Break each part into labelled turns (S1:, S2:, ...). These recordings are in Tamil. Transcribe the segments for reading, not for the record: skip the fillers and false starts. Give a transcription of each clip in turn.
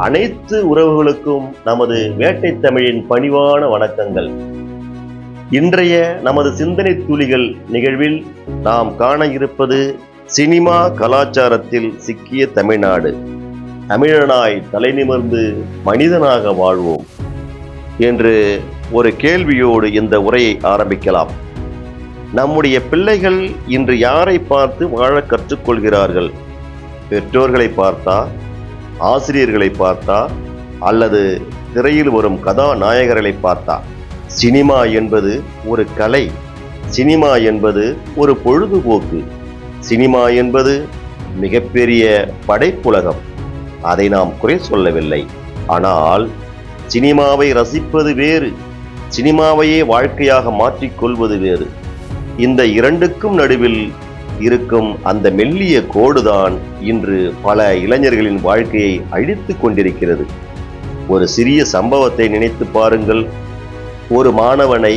S1: அனைத்து உறவுகளுக்கும் நமது வேட்டை தமிழின் பணிவான வணக்கங்கள். இன்றைய நமது சிந்தனை துளிகள் நிகழ்வில் நாம் காண இருப்பது சினிமா கலாச்சாரத்தில் சிக்கிய தமிழ்நாடு. தமிழனாய் தலைநிமிர்ந்து மனிதனாக வாழ்வோம் என்று ஒரு கேள்வியோடு இந்த உரையை ஆரம்பிக்கலாம். நம்முடைய பிள்ளைகள் இன்று யாரை பார்த்து வாழ கற்றுக்கொள்கிறார்கள்? பெற்றோர்களை பார்த்தா, ஆசிரியர்களை பார்த்தா, அல்லது திரையில் வரும் கதாநாயகர்களை பார்த்தா? சினிமா என்பது ஒரு கலை, சினிமா என்பது ஒரு பொழுதுபோக்கு, சினிமா என்பது மிகப்பெரிய படைப்புலகம். அதை நாம் குறை சொல்லவில்லை. ஆனால் சினிமாவை ரசிப்பது வேறு, சினிமாவையே வாழ்க்கையாக மாற்றிக்கொள்வது வேறு. இந்த இரண்டுக்கும் நடுவில் இருக்கும் அந்த மெல்லிய கோடுதான் இன்று பல இளைஞர்களின் வாழ்க்கையை அழித்து கொண்டிருக்கிறது. ஒரு சிறிய சம்பவத்தை நினைத்து பாருங்கள். ஒரு மாணவனை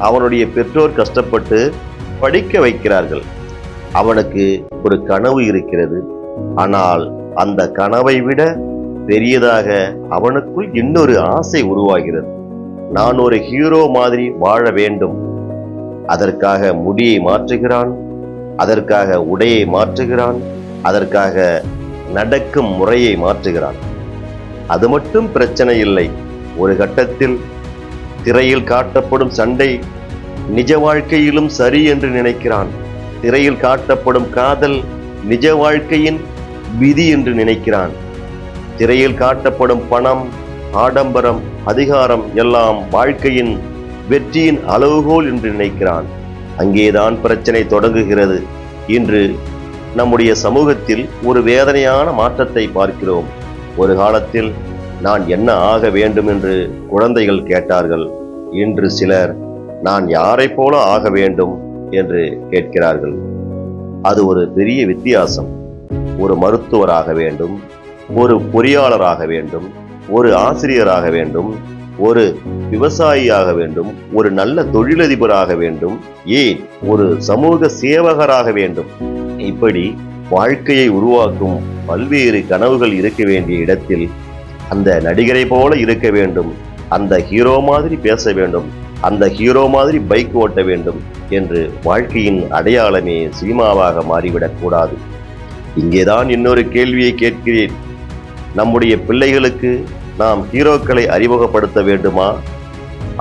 S1: அவனுடைய பெற்றோர் கஷ்டப்பட்டு படிக்க வைக்கிறார்கள். அவனுக்கு ஒரு கனவு இருக்கிறது. ஆனால் அந்த கனவை விட பெரியதாக அவனுக்குள் இன்னொரு ஆசை உருவாகிறது. நான் ஒரு ஹீரோ மாதிரி வாழ வேண்டும். அதற்காக முடியை மாற்றுகிறான், அதற்காக உடையை மாற்றுகிறான், அதற்காக நடக்கும் முறையை மாற்றுகிறான். அது மட்டும் பிரச்சனை இல்லை. ஒரு கட்டத்தில் திரையில் காட்டப்படும் சண்டை நிஜ வாழ்க்கையிலும் சரி என்று நினைக்கிறான். திரையில் காட்டப்படும் காதல் நிஜ வாழ்க்கையின் விதி என்று நினைக்கிறான். திரையில் காட்டப்படும் பணம், ஆடம்பரம், அதிகாரம் எல்லாம் வாழ்க்கையின் வெற்றியின் அளவுகோல் என்று நினைக்கிறான். அங்கேதான் பிரச்சனை தொடங்குகிறது. இன்று நம்முடைய சமூகத்தில் ஒரு வேதனையான மாற்றத்தை பார்க்கிறோம். ஒரு காலத்தில் நான் என்ன ஆக வேண்டும் என்று குழந்தைகள் கேட்டார்கள். இன்று சிலர் நான் யாரை போல ஆக வேண்டும் என்று கேட்கிறார்கள். அது ஒரு பெரிய வித்தியாசம். ஒரு மருத்துவராக வேண்டும், ஒரு பொறியாளராக வேண்டும், ஒரு ஆசிரியராக வேண்டும், ஒரு விவசாயியாக வேண்டும், ஒரு நல்ல தொழிலதிபராக வேண்டும், ஏன் ஒரு சமூக சேவகராக வேண்டும். இப்படி வாழ்க்கையை உருவாக்கும் பல்வேறு கனவுகள் இருக்க வேண்டிய இடத்தில் அந்த நடிகரை போல இருக்க வேண்டும், அந்த ஹீரோ மாதிரி பேச வேண்டும், அந்த ஹீரோ மாதிரி பைக் ஓட்ட வேண்டும் என்று வாழ்க்கையின் அடையாளமே சினிமாவாக மாறிவிடக் கூடாது. இங்கேதான் இன்னொரு கேள்வியை கேட்கிறேன். நம்முடைய பிள்ளைகளுக்கு நாம் ஹீரோக்களை அறிமுகப்படுத்த வேண்டுமா,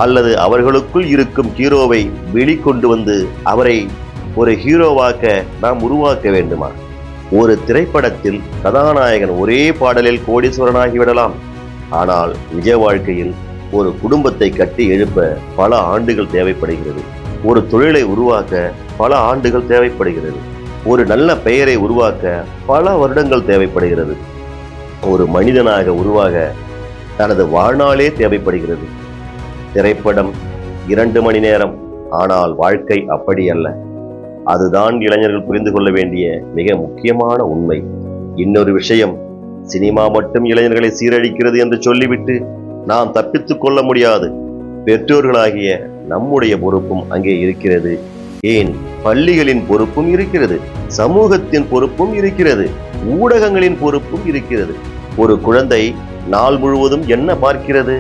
S1: அல்லது அவர்களுக்குள் இருக்கும் ஹீரோவை வெளிக்கொண்டு வந்து அவரை ஒரு ஹீரோவாக்க நாம் உருவாக்க வேண்டுமா? ஒரு திரைப்படத்தில் கதாநாயகன் ஒரே பாடலில் கோடீஸ்வரனாகிவிடலாம். ஆனால் நிஜ வாழ்க்கையில் ஒரு குடும்பத்தை கட்டி எழுப்ப பல ஆண்டுகள் தேவைப்படுகிறது. ஒரு தொழிலை உருவாக்க பல ஆண்டுகள் தேவைப்படுகிறது. ஒரு நல்ல பெயரை உருவாக்க பல வருடங்கள் தேவைப்படுகிறது. ஒரு மனிதனாக உருவாக தனது வாழ்நாளே தேவைப்படுகிறது. திரைப்படம் 2 மணி நேரம், ஆனால் வாழ்க்கை அப்படி அல்ல. அதுதான் இளைஞர்கள் புரிந்து கொள்ள வேண்டிய மிக முக்கியமான உண்மை. இன்னொரு விஷயம், சினிமா மட்டும் இளைஞர்களை சீரழிக்கிறது என்று சொல்லிவிட்டு நாம் தப்பித்துக் கொள்ள முடியாது. பெற்றோர்களாகிய நம்முடைய பொறுப்பும் அங்கே இருக்கிறது. ஏன், பள்ளிகளின் பொறுப்பும் இருக்கிறது, சமூகத்தின் பொறுப்பும் இருக்கிறது, ஊடகங்களின் பொறுப்பும் இருக்கிறது. ஒரு குழந்தை நாள் முழுவதும் என்ன பார்க்கிறது?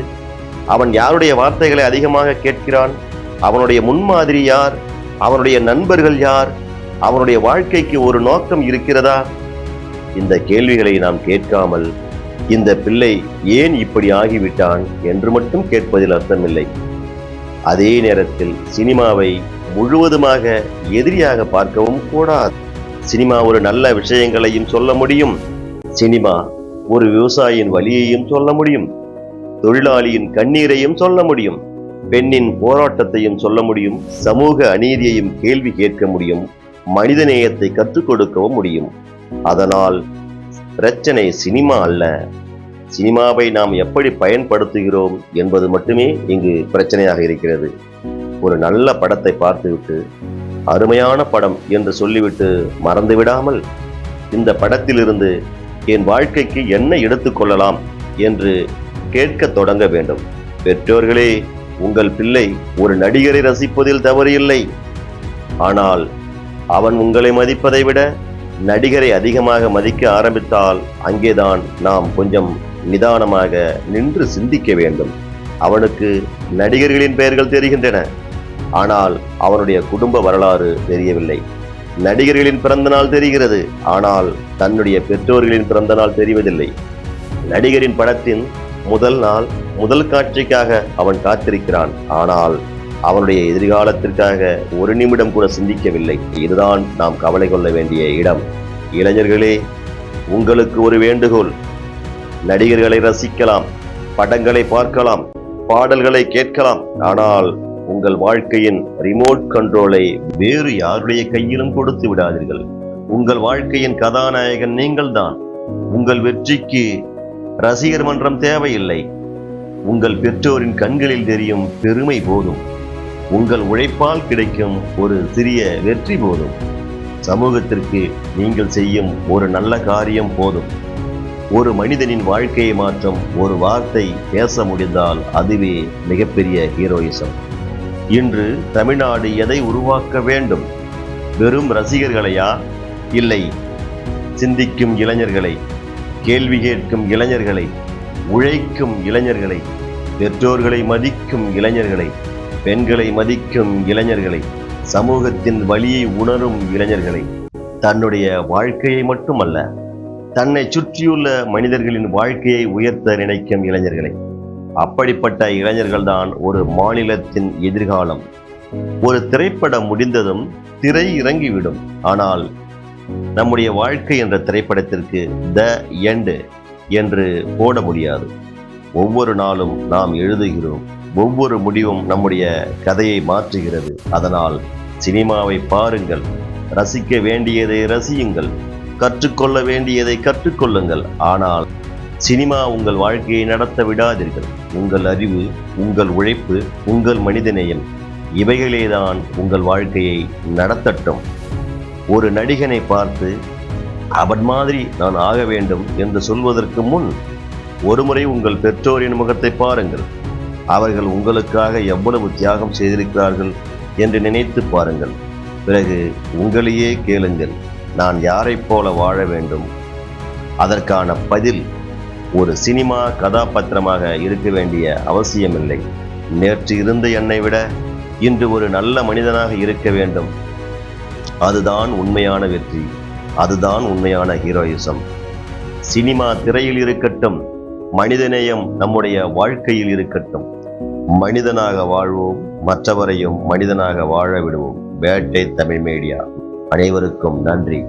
S1: அவன் யாருடைய வார்த்தைகளை அதிகமாக கேட்கிறான்? அவனுடைய முன்மாதிரி யார்? அவனுடைய நண்பர்கள் யார்? அவனுடைய வாழ்க்கைக்கு ஒரு நோக்கம் இருக்கிறதா? இந்த கேள்விகளை நாம் கேட்காமல் இந்த பிள்ளை ஏன் இப்படி ஆகிவிட்டான் என்று மட்டும் கேட்பதில் அர்த்தமில்லை. அதே நேரத்தில் சினிமாவை முழுவதுமாக எதிரியாக பார்க்கவும் கூடாது. சினிமா ஒரு நல்ல விஷயங்களையும் சொல்ல முடியும். சினிமா ஒரு விவசாயியின் வலியையும் சொல்ல முடியும், தொழிலாளியின் கண்ணீரையும் சொல்ல முடியும், பெண்ணின் போராட்டத்தையும் சொல்ல முடியும், சமூக அநீதியையும் கேள்வி கேட்க முடியும், மனிதநேயத்தை கற்றுக் கொடுக்கவும் முடியும். அதனால் பிரச்சனை சினிமா அல்ல, சினிமாவை நாம் எப்படி பயன்படுத்துகிறோம் என்பது மட்டுமே இங்கு பிரச்சனையாக இருக்கிறது. ஒரு நல்ல படத்தை பார்த்துவிட்டு அருமையான படம் என்று சொல்லிவிட்டு மறந்து விடாமல் இந்த படத்திலிருந்து என் வாழ்க்கைக்கு என்ன எடுத்துக்கொள்ளலாம் என்று கேட்க தொடங்க வேண்டும். பெற்றோர்களே, உங்கள் பிள்ளை ஒரு நடிகரை ரசிப்பதில் தவறு இல்லை. ஆனால் அவன் உங்களை மதிப்பதை விட நடிகரை அதிகமாக மதிக்க ஆரம்பித்தால் அங்கேதான் நாம் கொஞ்சம் நிதானமாக நின்று சிந்திக்க வேண்டும். அவனுக்கு நடிகர்களின் பெயர்கள் தெரிகின்றன, ஆனால் அவனுடைய குடும்ப வரலாறு தெரியவில்லை. நடிகர்களின் பிறந்த நாள் தெரிகிறது, ஆனால் தன்னுடைய பெற்றோர்களின் பிறந்த நாள் தெரிவதில்லை. நடிகரின் படத்தின் முதல் நாள் முதல் காட்சிக்காக அவன் காத்திருக்கிறான், ஆனால் அவனுடைய எதிர்காலத்திற்காக ஒரு நிமிடம் கூட சிந்திக்கவில்லை. இதுதான் நாம் கவலை கொள்ள வேண்டிய இடம். இளைஞர்களே, உங்களுக்கு ஒரு வேண்டுகோள். நடிகர்களை ரசிக்கலாம், படங்களை பார்க்கலாம், பாடல்களை கேட்கலாம், ஆனால் உங்கள் வாழ்க்கையின் ரிமோட் கண்ட்ரோலை வேறு யாருடைய கையிலும் கொடுத்து விடாதீர்கள். உங்கள் வாழ்க்கையின் கதாநாயகன் நீங்கள்தான். உங்கள் வெற்றிக்கு ரசிகர் மன்றம் தேவையில்லை. உங்கள் பெற்றோரின் கண்களில் தெரியும் பெருமை போதும். உங்கள் உழைப்பால் கிடைக்கும் ஒரு சிறிய வெற்றி போதும். சமூகத்திற்கு நீங்கள் செய்யும் ஒரு நல்ல காரியம் போதும். ஒரு மனிதனின் வாழ்க்கையை மாற்றும் ஒரு வார்த்தை பேச முடிந்தால் அதுவே மிகப்பெரிய ஹீரோயிசம். இன்று தமிழ்நாடு எதை உருவாக்க வேண்டும்? வெறும் ரசிகர்களையா? இல்லை, சிந்திக்கும் இளைஞர்களை, கேள்வி கேட்கும் இளைஞர்களை, உழைக்கும் இளைஞர்களை, பெற்றோர்களை மதிக்கும் இளைஞர்களை, பெண்களை மதிக்கும் இளைஞர்களை, சமூகத்தின் வலியை உணரும் இளைஞர்களை, தன்னுடைய வாழ்க்கையை மட்டுமல்ல தன்னை சுற்றியுள்ள மனிதர்களின் வாழ்க்கையை உயர்த்த நினைக்கும் இளைஞர்களை. அப்படிப்பட்ட இளைஞர்கள்தான் ஒரு மாநிலத்தின் எதிர்காலம். ஒரு திரைப்படம் முடிந்ததும் திரை இறங்கிவிடும், ஆனால் நம்முடைய வாழ்க்கை என்ற திரைப்படத்திற்கு த எண்ட் என்று போட முடியாது. ஒவ்வொரு நாளும் நாம் எழுதுகிறோம், ஒவ்வொரு முடிவும் நம்முடைய கதையை மாற்றுகிறது. அதனால் சினிமாவை பாருங்கள், ரசிக்க வேண்டியதை ரசியுங்கள், கற்றுக்கொள்ள வேண்டியதை கற்றுக்கொள்ளுங்கள். ஆனால் சினிமா உங்கள் வாழ்க்கையை நடத்த விடாதீர்கள். உங்கள் அறிவு, உங்கள் உழைப்பு, உங்கள் மனிதநேயம் இவைகளேதான் உங்கள் வாழ்க்கையை நடத்தட்டும். ஒரு நடிகனை பார்த்து அவன் மாதிரி நான் ஆக வேண்டும் என்று சொல்வதற்கு முன் ஒருமுறை உங்கள் பெற்றோரின் முகத்தை பாருங்கள். அவர்கள் உங்களுக்காக எவ்வளவு தியாகம் செய்திருக்கிறார்கள் என்று நினைத்து பாருங்கள். பிறகு உங்களையே கேளுங்கள், நான் யாரைப் போல வாழ வேண்டும்? அதற்கான பதில் ஒரு சினிமா கதாபாத்திரமாக இருக்க வேண்டிய அவசியமில்லை. நேற்று இருந்த என்னை விட இன்று ஒரு நல்ல மனிதனாக இருக்க வேண்டும். அதுதான் உண்மையான வெற்றி, அதுதான் உண்மையான ஹீரோயிசம். சினிமா திரையில் இருக்கட்டும், மனிதநேயம் நம்முடைய வாழ்க்கையில் இருக்கட்டும். மனிதனாக வாழ்வோம், மற்றவரையும் மனிதனாக வாழ விடுவோம். வேட்டை தமிழ் மீடியா. அனைவருக்கும் நன்றி.